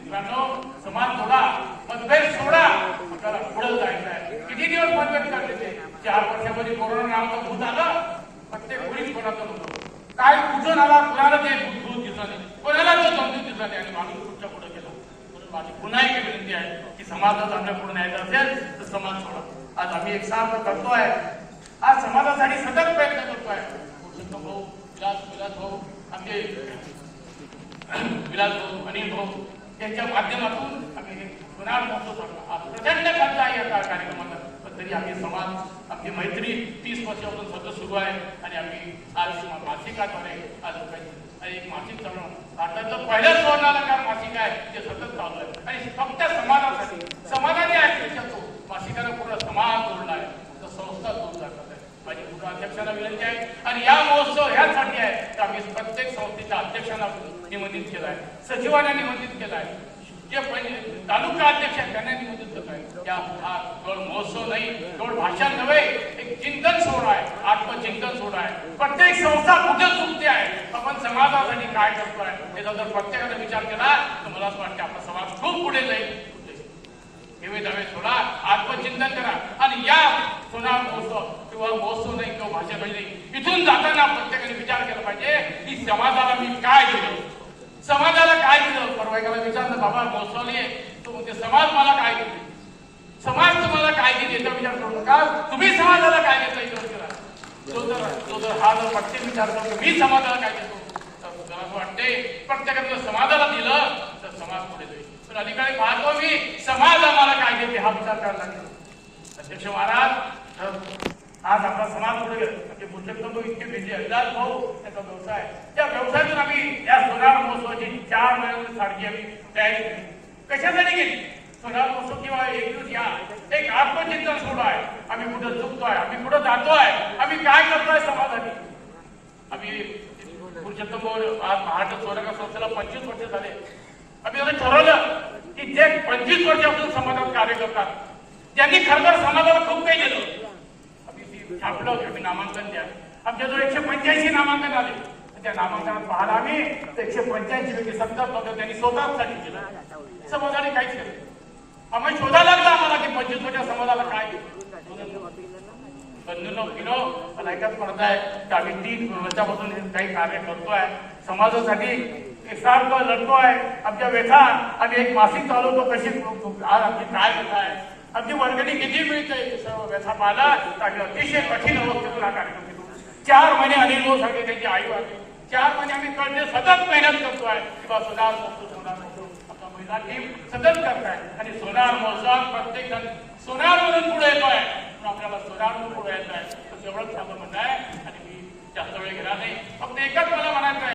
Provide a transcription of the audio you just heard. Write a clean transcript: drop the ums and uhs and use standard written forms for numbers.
मित्रांनो, समाज सोडा, मतभेद सोडा, आपल्याला पुढे जायचं आहे. किती दिवस मतभेद काढले ते? 4 वर्षामध्ये कोरोना नावाचं भूत आलं, प्रत्येक वेळीच कोणाचं नव्हतं. काय कुठून आला, कुणाला ते भूत दिसत नाही, कोणाला तो समजून दिसत नाही आणि माणूस पुढच्या पुढे गेला. म्हणून माझी पुन्हा एक विनंती आहे की समाजात आपल्या पुढे न्यायचं असेल तर समाज सोडा. आज आम्ही एक साथ करतोय, आज समाजासाठी सतत प्रयत्न करतोय. भाऊ विलास भाऊ, आमचे विलास भाऊ, अनिल भाऊ यांच्या माध्यमातून आम्ही पुन्हा महोत्सव करतो. आज प्रचंड खर्च आहे या कार्यक्रमाला, पण तरी आम्ही समाज, आपली मैत्री 30 वर्षापासून सतत सुरू आहे आणि आम्ही आज मासिकाद्वारे आज एक मासिक चालवणं, भारताचं पहिलं सुवर्णालंकार मासिक आहे, ते सतत चालू आहे आणि फक्त समाजासाठी, समाजाने आहे तो मासिकाला पूर्ण समाज जोडला आहे, संस्था जोडला आहे. माझी पूर्ण अध्यक्षांना विनंती आहे आणि या महोत्सव ह्यासाठी आहे की आम्ही प्रत्येक संस्थेच्या अध्यक्षांना निमंत्रित केलं आहे, सचिवांना निमंत्रित केलं आहे, जे तालुका अध्यक्ष आहेत त्यांना निमंत्रित केलं आहे. या हा केवळ महोत्सव नाही, केवळ भाषण नव्हे, एक चिंतन सोहळा आहे, आत्मचिंतन सोहळा आहे. प्रत्येक संस्था कुठे चुकते आहे, आपण समाजासाठी काय करतोय याचा जर प्रत्येकाने विचार केला तर मला असं वाटतं आपला समाज खूप पुढे जाईल. हेवे दावे सोडा, आत्मचिंतन करा आणि या सोनार महोत्सव किंवा महोत्सव नाही किंवा भाषा नाही, इथून जाताना प्रत्येकाने विचार केला पाहिजे की समाजाला मी काय दिलं, समाजाला काय दिलं. परवा एकाला विचारलं, बाबा महोत्सवले तो म्हणते समाज मला काय दिले, समाज तुम्हाला काय दिले याचा विचार करू नका, तुम्ही समाजाला काय देता याचा विचार करा. तो जर हा जर प्रत्येक विचार करतो मी समाजाला काय देतो, तर मला असं वाटते प्रत्येकाने जर समाजाला दिलं तर समाज पुढे जाईल. पण अधिकारी पाहतो मी समाज आम्हाला काय देते हा विचार करायला लागेल. अध्यक्ष महाराज, आज आपला समाज पुढे गेला. म्हणजे पुस्तक इतके भेटले, विलास भाऊ त्याचा व्यवसाय, त्या व्यवसायातून आम्ही या सोनार महोत्सवाची 4 महिन्यांची सारखी आम्ही तयारी केली. कशासाठी केली? सोनार महोत्सव किंवा एक दिवस या एक आत्मचिंतन सोहळा आहे. आम्ही कुठं चुकतोय, आम्ही कुठं जातोय, आम्ही काय करतोय समाजासाठी. आम्ही पुरुषोत्तम आज महाराष्ट्र सोनार संस्थेला 25 वर्ष झाले. आम्ही असं ठरवलं की जे 25 वर्षापासून समाजात कार्य करतात त्यांनी खरं समाजाला खूप काही दिलं. आम्ही छापलं होतं, आम्ही नामांकन द्या. आमच्याजवळ 185 नामांकन आले. त्या नामांकनात पाहायला आम्ही 185 पैकी 70 पद त्यांनी स्वतःसाठी केलं, समाजाने काहीच केलं. आम्ही शोधायला लागला आम्हाला की 25 वर्षाच्या समाजाला काय बंधूंनो पिनो. मला एकच म्हणत आहे की आम्ही 3 वर्षापासून काही कार्य करतोय समाजासाठी, एकसारखं लढतोय. आमच्या व्यथा, आम्ही एक मासिक चालवतो, कशी आज आमची काय व्यथा आहे, आमची वर्गणी किती मिळते, सर्व व्यथा पाहिला तर आम्ही अतिशय कठीण अवस्थेतून हा कार्यक्रम केलो. 4 महिने अनिल भाऊ सारखे त्यांची आई वाढली, 4 महिने आम्ही कळते सतत मेहनत करतोय किंवा सोनार महोत्सव आपला महिला टीम सतत करताय आणि सोनार महोत्सव प्रत्येक जण सोनार म्हणून पुढे येतोय. आपल्याला सोनार म्हणून पुढे येत आहे, तर तेवढंच माझं म्हणणं आहे आणि मी जास्त वेळ घेणार नाही. फक्त एकच मला म्हणायचं आहे.